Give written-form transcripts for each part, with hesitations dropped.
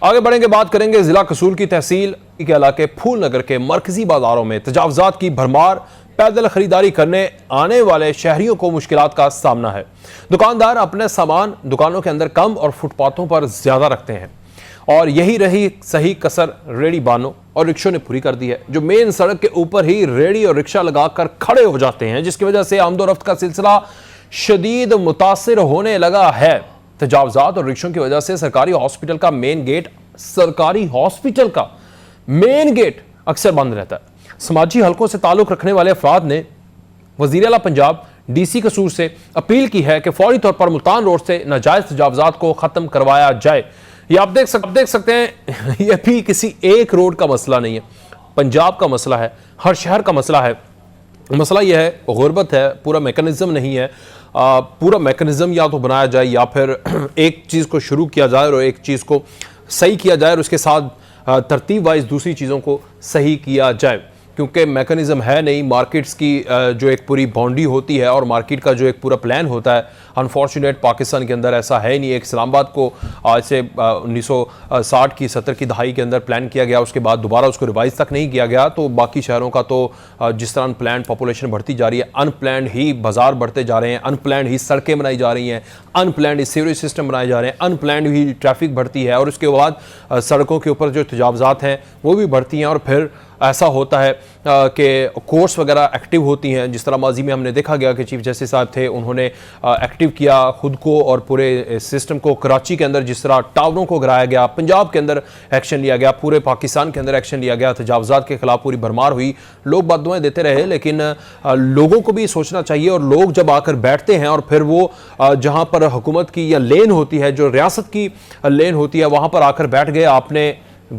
आगे बढ़ेंगे, बात करेंगे जिला कसूल की तहसील के इलाके फूल नगर के मरकजी बाजारों में तजावजात की भरमार। पैदल खरीदारी करने आने वाले शहरियों को मुश्किलात का सामना है। दुकानदार अपने सामान दुकानों के अंदर कम और फुटपाथों पर ज्यादा रखते हैं और यही रही सही कसर रेडी बानों और रिक्शों ने पूरी कर दी है, जो मेन सड़क के ऊपर ही रेडी और रिक्शा लगाकर खड़े हो जाते हैं, जिसकी वजह से आमदोरफ्त का सिलसिला शदीद मुतासिर होने लगा है। तजावजात और रिक्शों की वजह से सरकारी हॉस्पिटल का मेन गेट अक्सर बंद रहता है। समाजी हलकों से ताल्लुक रखने वाले अफराद ने वज़ीर आला पंजाब DC कसूर से अपील की है कि फौरी तौर पर मुल्तान रोड से नाजायज तजावजात को खत्म करवाया जाए। ये आप देख सकते हैं, ये भी किसी एक रोड का मसला नहीं है, पंजाब का मसला है, हर शहर का मसला है। मसला यह है, गुर्बत है, पूरा मैकेनिज्म नहीं है। पूरा मैकेनिज्म या तो बनाया जाए या फिर एक चीज़ को शुरू किया जाए और एक चीज़ को सही किया जाए और उसके साथ तरतीब वाइज दूसरी चीज़ों को सही किया जाए, क्योंकि मैकेनिज्म है नहीं। मार्केट्स की जो एक पूरी बाउंड्री होती है और मार्केट का जो एक पूरा प्लान होता है, अनफॉर्चुनेट पाकिस्तान के अंदर ऐसा है नहीं। एक इस्लामाबाद को आज से 1960 की 70 की दहाई के अंदर प्लान किया गया, उसके बाद दोबारा उसको रिवाइज तक नहीं किया गया। तो बाकी शहरों का तो जिस तरह अनप्लान्ड पॉपुलेशन बढ़ती जा रही है, अनप्लान्ड ही बाजार बढ़ते जा रहे हैं, अनप्लान्ड ही सड़कें बनाई जा रही हैं, अनप्लान्ड ही सीवरेज सिस्टम बनाए जा रहे हैं, अनप्लान्ड ही ट्रैफिक बढ़ती है और उसके बाद सड़कों के ऊपर जो तजावजात हैं वो भी बढ़ती हैं। और फिर ऐसा होता है कि कोर्ट्स वगैरह एक्टिव होती हैं, जिस तरह माजी में हमने देखा गया कि चीफ जस्टिस साहब थे, उन्होंने एक्टिव किया खुद को और पूरे सिस्टम को। कराची के अंदर जिस तरह टावरों को गिराया गया, पंजाब के अंदर एक्शन लिया गया, पूरे पाकिस्तान के अंदर एक्शन लिया गया, तजावजात के खिलाफ पूरी भरमार हुई, लोग बददुआएं देते रहे। लेकिन लोगों को भी सोचना चाहिए और लोग जब आकर बैठते हैं और फिर वो जहाँ पर हुकूमत की या लेन होती है, जो रियासत की लेन होती है, वहाँ पर आकर बैठ गए, आपने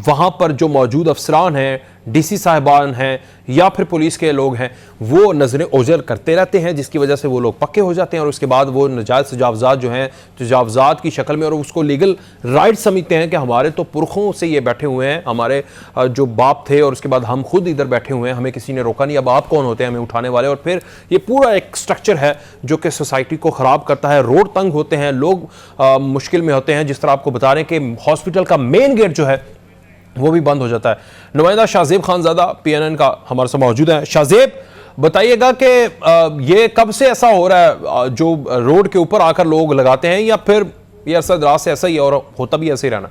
वहाँ पर जो मौजूद अफसरान हैं, DC साहिबान हैं या फिर पुलिस के लोग हैं, वो नजरें ओझल करते रहते हैं, जिसकी वजह से वो लोग पक्के हो जाते हैं और उसके बाद वो नाजायज़ तजावजात जो हैं तजावजात की शक्ल में और उसको लीगल राइट समझते हैं कि हमारे तो पुरखों से ये बैठे हुए हैं, हमारे जो बाप थे और उसके बाद हम खुद इधर बैठे हुए हैं, हमें किसी ने रोका नहीं, अब आप कौन होते हैं हमें उठाने वाले। और फिर ये पूरा एक स्ट्रक्चर है जो कि सोसाइटी को ख़राब करता है। रोड तंग होते हैं, लोग मुश्किल में होते हैं। जिस तरह आपको बता रहे हैं कि हॉस्पिटल का मेन गेट जो है वो भी बंद हो जाता है। नुमाइंदा शाहजेब खानजादा PNN का हमारे साथ मौजूद है। शाहजेब, बताइएगा कि ये कब से ऐसा हो रहा है, जो रोड के ऊपर आकर लोग लगाते हैं, या फिर ये अरसा दराज से ऐसा ही और होता भी ऐसे ही रहना?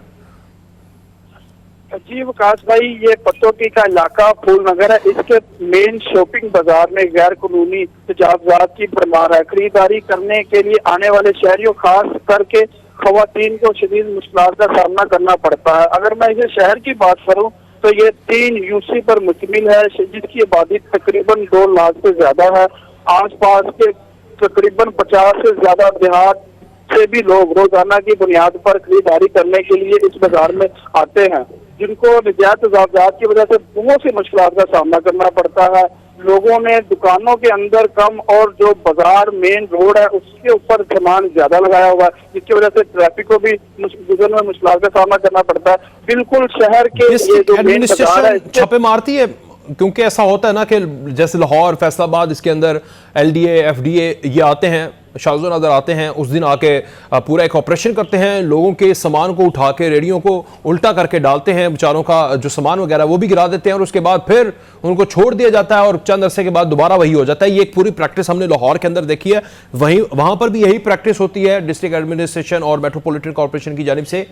जी विकास भाई, ये पत्तोकी का इलाका फूल नगर है, इसके मेन शॉपिंग बाजार में गैर कानूनी तजावजात की भरमार है। खरीदारी करने के लिए आने वाले शहरियों, खास करके खवातीन को शदीद मुश्किलात का सामना करना पड़ता है। अगर मैं इसे शहर की बात करूं तो ये 3 UC पर मुश्तमिल है, जिसकी आबादी तकरीबन 2 लाख से ज्यादा है। आसपास के तकरीबन 50 से ज्यादा देहात से भी लोग रोजाना की बुनियाद पर खरीदारी करने के लिए इस बाजार में आते हैं, जिनको नाजायज तजावजात की वजह से बहुत सी मुश्किलात का सामना करना पड़ता है। लोगों ने दुकानों के अंदर कम और जो बाजार मेन रोड है उसके ऊपर सामान ज्यादा लगाया हुआ है, जिसकी वजह से ट्रैफिक को भी गुजरने में मुश्किलात का सामना करना पड़ता है। बिल्कुल शहर के ये जो मेन बाजार है छापे मारती है, क्योंकि ऐसा होता है ना कि जैसे लाहौर, फैसलाबाद, इसके अंदर LDA FDA ये आते हैं, शाहजो नजर आते हैं, उस दिन आके पूरा एक ऑपरेशन करते हैं, लोगों के सामान को उठा के रेडियों को उल्टा करके डालते हैं, बेचारों का जो सामान वगैरह वो भी गिरा देते हैं और उसके बाद फिर उनको छोड़ दिया जाता है और चंद अरसे के बाद दोबारा वही हो जाता है। ये एक पूरी प्रैक्टिस हमने लाहौर के अंदर देखी है, वहाँ पर भी यही प्रैक्टिस होती है डिस्ट्रिक्ट एडमिनिस्ट्रेशन और मेट्रोपॉलिटन कॉर्पोरेशन की जानिब से।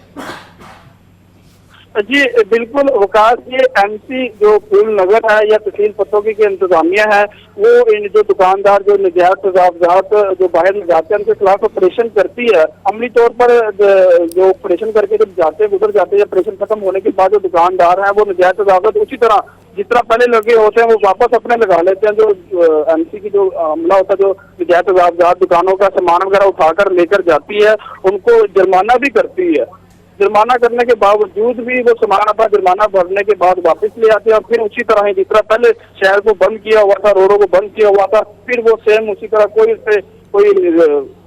जी बिल्कुल विकास, ये MC जो फूल नगर है या तहसील पत्तोकी की इंतजामिया है, वो इन जो दुकानदार जो नाजायज तजावजात जो बाहर ले जाते हैं उनके खिलाफ ऑपरेशन करती है। अमली तौर पर जो ऑपरेशन करके जब जाते गुजर जाते हैं, ऑपरेशन खत्म होने के बाद जो दुकानदार हैं वो नाजायज तजावजात उसी तरह जिस तरह पहले लगे होते हैं वो वापस अपने लगा लेते हैं। जो MC की जो अमला होता है, जो नाजायज तजावजात दुकानों का सामान वगैरह उठाकर लेकर जाती है, उनको जुर्माना भी करती है। जुर्माना करने के बावजूद भी वो सामान अपना जुर्माना भरने के बाद वापस ले आते हैं और फिर उसी तरह ही जिस तरह पहले शहर को बंद किया हुआ था, रोडों को बंद किया हुआ था, फिर वो सेम उसी तरह कोई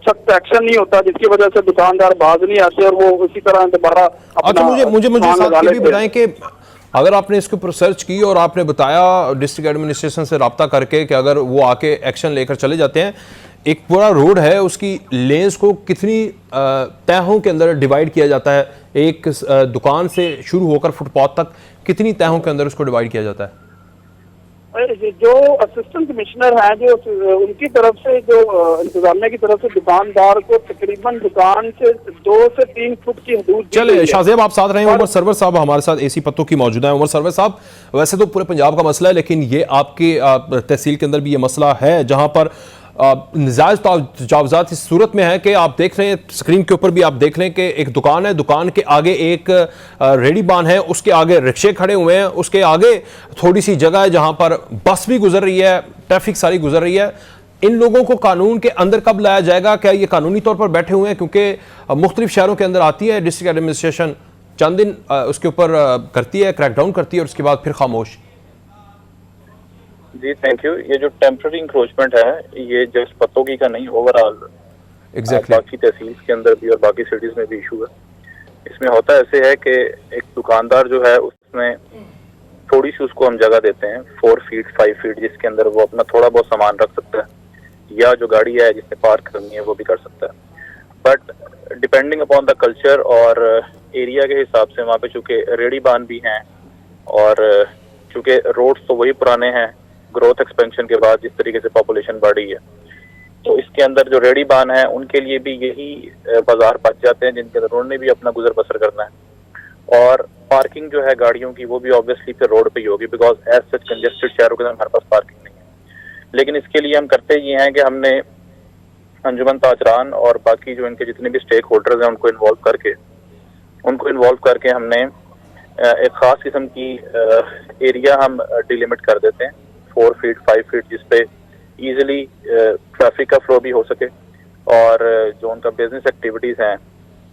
सख्त एक्शन नहीं होता, जिसकी वजह से दुकानदार बाज नहीं आते और वो उसी तरह दोबारा। अच्छा, मुझे भी बताएं कि अगर आपने इसके ऊपर सर्च की और आपने बताया डिस्ट्रिक्ट एडमिनिस्ट्रेशन से रब्ता करके कि अगर वो आके एक्शन लेकर चले जाते हैं, एक पूरा रोड है, उसकी लेन्स को कितनी तहों के अंदर डिवाइड किया जाता है? एक दुकान से शुरू होकर फुटपाथ तक कितनी तहों के अंदर उसको डिवाइड किया जाता है? जो असिस्टेंट कमिश्नर हैं, जो उनकी तरफ से, जो इंतजामिया की तरफ से दुकानदार को तकरीबन दुकान से 2 से 3 फुट की हदूद। चले शाहजेब, आप साथ रहे हैं। उमर सरवर साहब हमारे साथ एसी पत्तों की मौजूद है। उमर सरवर साहब, वैसे तो पूरे पंजाब का मसला है, लेकिन ये आपके तहसील के अंदर भी ये मसला है जहां पर नजायज तजावुज़ात इस सूरत में है कि आप देख रहे हैं स्क्रीन के ऊपर भी, आप देख रहे हैं कि एक दुकान है, दुकान के आगे एक रेडी बान है, उसके आगे रिक्शे खड़े हुए हैं, उसके आगे थोड़ी सी जगह है जहां पर बस भी गुजर रही है, ट्रैफिक सारी गुजर रही है। इन लोगों को कानून के अंदर कब लाया जाएगा? क्या ये कानूनी तौर पर बैठे हुए हैं? क्योंकि मुख्तलिफ शहरों के अंदर आती है डिस्ट्रिक्ट एडमिनिस्ट्रेशन, चंद दिन उसके ऊपर करती है, क्रैकडाउन करती है और उसके बाद फिर खामोश। जी थैंक यू। ये जो टेम्पररी इंक्रोचमेंट है, ये जस्ट पत्तोगी का नहीं, ओवरऑल बाकी तहसील के अंदर भी और बाकी सिटीज में भी इशू है। इसमें होता ऐसे है कि एक दुकानदार जो है उसमें थोड़ी सी उसको हम जगह देते हैं 4 फीट 5 फीट, जिसके अंदर वो अपना थोड़ा बहुत सामान रख सकता है, या जो गाड़ी है जिसने पार्क करनी है वो भी कर सकता है। But depending upon the culture और एरिया के हिसाब से वहाँ पे चूँकि रेडी बान भी हैं और चूँकि रोड्स तो वही पुराने हैं, ग्रोथ एक्सपेंशन के बाद जिस तरीके से पॉपुलेशन बढ़ रही है, तो इसके अंदर जो रेडी बान है उनके लिए भी यही बाजार बच जाते हैं जिनके अंदर उन्होंने भी अपना गुजर बसर करना है। और पार्किंग जो है गाड़ियों की वो भी ऑब्वियसली फिर रोड पे ही होगी, बिकॉज एज सच कंजेस्टेड शहरों के अंदर हमारे पास पार्किंग नहीं है। लेकिन इसके लिए हम करते ये हैं कि हमने अंजुमन ताजरान और बाकी जो इनके जितने भी स्टेक होल्डर्स हैं उनको इन्वॉल्व करके हमने एक खास किस्म की एरिया हम डिलिमिट कर देते हैं 4 फीट 5 फीट, जिसपे इजीली ट्रैफिक का फ्लो भी हो सके और जो उनका बिजनेस एक्टिविटीज हैं,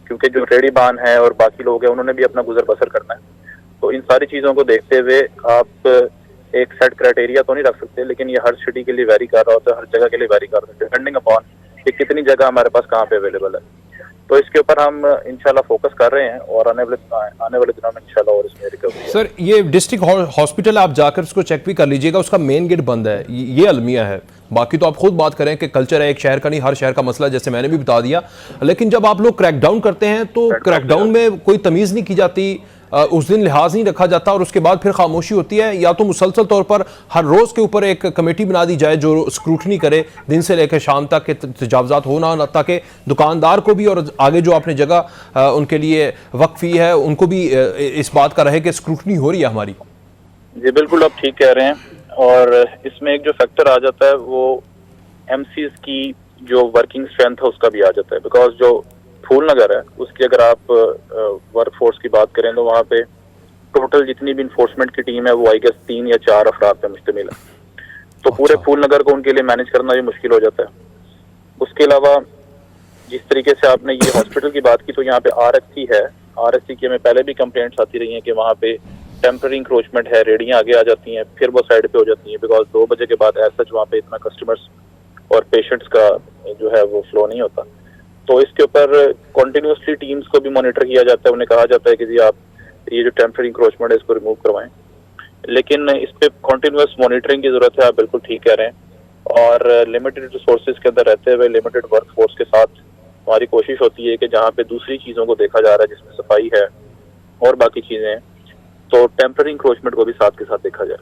क्योंकि जो रेडी बान है और बाकी लोग हैं उन्होंने भी अपना गुजर बसर करना है, तो इन सारी चीज़ों को देखते हुए आप एक सेट क्राइटेरिया तो नहीं रख सकते, लेकिन ये हर सिटी के लिए वेरी कर रहा होता है, हर जगह के लिए वेरी कर रहा है, डिपेंडिंग अपॉन कि कितनी जगह हमारे पास कहाँ पे अवेलेबल है। तो इसके ऊपर हम इंशाल्लाह फोकस कर रहे हैं और आने वाले दिनों में इंशाल्लाह और इसमें रिकवरी। सर, ये डिस्ट्रिक्ट हॉस्पिटल आप जाकर उसको चेक भी कर लीजिएगा, उसका मेन गेट बंद है, ये अलमिया है। बाकी तो आप खुद बात करें कि कल्चर है एक शहर का, नहीं हर शहर का मसला, जैसे मैंने भी बता दिया। लेकिन जब आप लोग क्रैकडाउन करते हैं तो क्रैकडाउन में कोई तमीज़ नहीं की जाती, उस दिन लिहाज नहीं रखा जाता और उसके बाद फिर खामोशी होती है। या तो मुसलसल तौर पर हर रोज़ के ऊपर एक कमेटी बना दी जाए जो स्क्रूटनी करे दिन से लेकर शाम तक के तजावुज़ात हो ना, ताकि दुकानदार को भी और आगे जो आपने जगह उनके लिए वक्फी है उनको भी इस बात का रहे कि स्क्रूटनी हो रही है हमारी। जी बिल्कुल, आप ठीक कह रहे हैं। और इसमें एक जो फैक्टर आ जाता है वो एमसीज की जो वर्किंग स्ट्रेंथ है उसका भी आ जाता है, बिकॉज जो फूल नगर है उसकी अगर आप वर्क फोर्स की बात करें तो वहाँ पे टोटल जितनी भी इन्फोर्समेंट की टीम है वो आई गेस 3 या 4 अफराद पे मुश्तमिल है, तो पूरे फूल नगर को उनके लिए मैनेज करना भी मुश्किल हो जाता है। उसके अलावा जिस तरीके से आपने ये हॉस्पिटल की बात की, तो यहाँ पे आरएससी है, आरएससी की हमें पहले भी कंप्लेंट्स आती रही हैं कि वहाँ पे टेम्पररी इंक्रोचमेंट है, रेडियाँ आगे आ जाती हैं फिर वो साइड पे हो जाती हैं, बिकॉज 2 बजे के बाद एज सच वहाँ पे इतना कस्टमर्स और पेशेंट्स का जो है वो फ्लो नहीं होता। तो इसके ऊपर कॉन्टिन्यूसली टीम्स को भी मॉनिटर किया जाता है, उन्हें कहा जाता है कि जी आप ये जो टेम्पररी इंक्रोचमेंट है इसको रिमूव करवाएं, लेकिन इस पे कॉन्टिन्यूस मॉनिटरिंग की जरूरत है। आप बिल्कुल ठीक कह रहे हैं। और लिमिटेड रिसोर्सेज के अंदर रहते हुए लिमिटेड वर्क फोर्स के साथ हमारी कोशिश होती है कि जहाँ पे दूसरी चीज़ों को देखा जा रहा है जिसमें सफाई है और बाकी चीज़ें हैं, तो टेम्पररी इंक्रोचमेंट को भी साथ के साथ देखा जाए।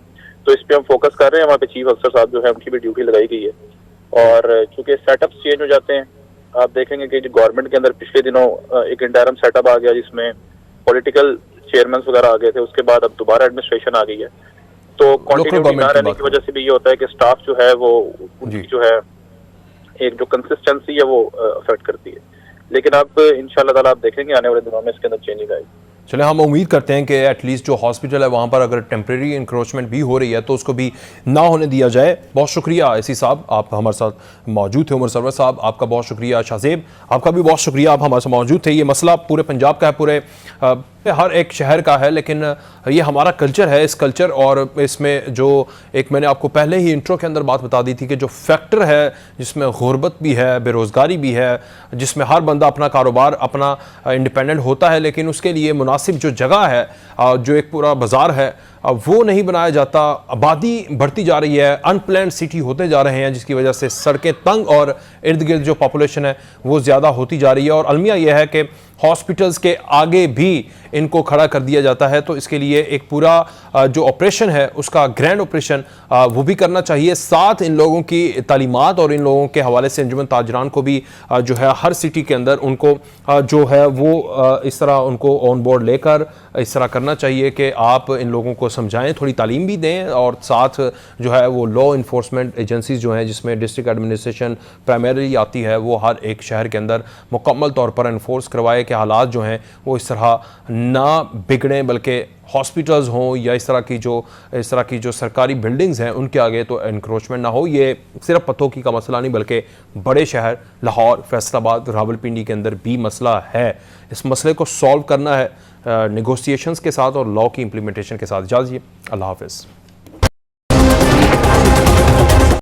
तो इस पे हम फोकस कर रहे हैं। वहाँ पे चीफ अफसर साहब जो है उनकी भी ड्यूटी लगाई गई है, और चूंकि सेटअप्स चेंज हो जाते हैं, आप देखेंगे कि जो गवर्नमेंट के अंदर पिछले दिनों एक इंटरम सेटअप आ गया जिसमें पॉलिटिकल चेयरमैन वगैरह आ गए थे, उसके बाद अब दोबारा एडमिनिस्ट्रेशन आ गई है, तो कंटिन्यूटी ना रहने की वजह से भी ये होता है कि स्टाफ जो है वो उनकी जो है एक जो कंसिस्टेंसी है वो अफेक्ट करती है। लेकिन अब इंशाल्लाह ताला आप देखेंगे आने वाले दिनों में इसके अंदर चेंज आएगी। चले, हम उम्मीद करते हैं कि एटलीस्ट जो हॉस्पिटल है वहाँ पर अगर टेम्प्रेरी इंक्रोचमेंट भी हो रही है तो उसको भी ना होने दिया जाए। बहुत शुक्रिया एसी साहब, आप हमारे साथ मौजूद थे। उमर सरवर साहब आपका बहुत शुक्रिया। शाहजेब आपका भी बहुत शुक्रिया, आप हमारे साथ मौजूद थे। ये मसला पूरे पंजाब का है, पूरे हर एक शहर का है, लेकिन ये हमारा कल्चर है। इस कल्चर और इसमें जो एक मैंने आपको पहले ही इंट्रो के अंदर बात बता दी थी कि जो फैक्टर है जिसमें गुर्बत भी है, बेरोज़गारी भी है, जिसमें हर बंदा अपना कारोबार अपना इंडिपेंडेंट होता है, लेकिन उसके लिए मुनासिब जो जगह है, जो एक पूरा बाज़ार है, वो नहीं बनाया जाता। आबादी बढ़ती जा रही है, अनप्लान्ड सिटी होते जा रहे हैं, जिसकी वजह से सड़कें तंग और इर्द गिर्द जो पॉपुलेशन है वो ज़्यादा होती जा रही है। और अलमिया यह है कि हॉस्पिटल्स के आगे भी इनको खड़ा कर दिया जाता है, तो इसके लिए एक पूरा जो ऑपरेशन है उसका ग्रैंड ऑपरेशन वो भी करना चाहिए। साथ इन लोगों की तालीमात और इन लोगों के हवाले से अंजुमन ताजरान को भी जो है हर सिटी के अंदर उनको जो है वो इस तरह उनको ऑन बोर्ड लेकर इस तरह करना चाहिए कि आप इन लोगों को समझाएं, थोड़ी तालीम भी दें, और साथ जो है वो लॉ इन्फोर्समेंट एजेंसीज जो हैं जिसमें डिस्ट्रिक्ट एडमिनिस्ट्रेशन प्राइमरी आती है, वो हर एक शहर के अंदर मुकम्मल तौर पर इन्फोर्स करवाए कि हालात जो हैं वो इस तरह ना बिगड़ें, बल्कि हॉस्पिटल्स हों या इस तरह की जो सरकारी बिल्डिंग्स हैं उनके आगे तो एनक्रोचमेंट ना हो। ये सिर्फ पतोकी का मसला नहीं बल्कि बड़े शहर लाहौर, फैसलाबाद, रावलपिंडी के अंदर भी मसला है। इस मसले को सॉल्व करना है नेगोशिएशंस के साथ और लॉ की इम्प्लीमेंटेशन के साथ। इजाज़त, अल्लाह हाफ़िज़।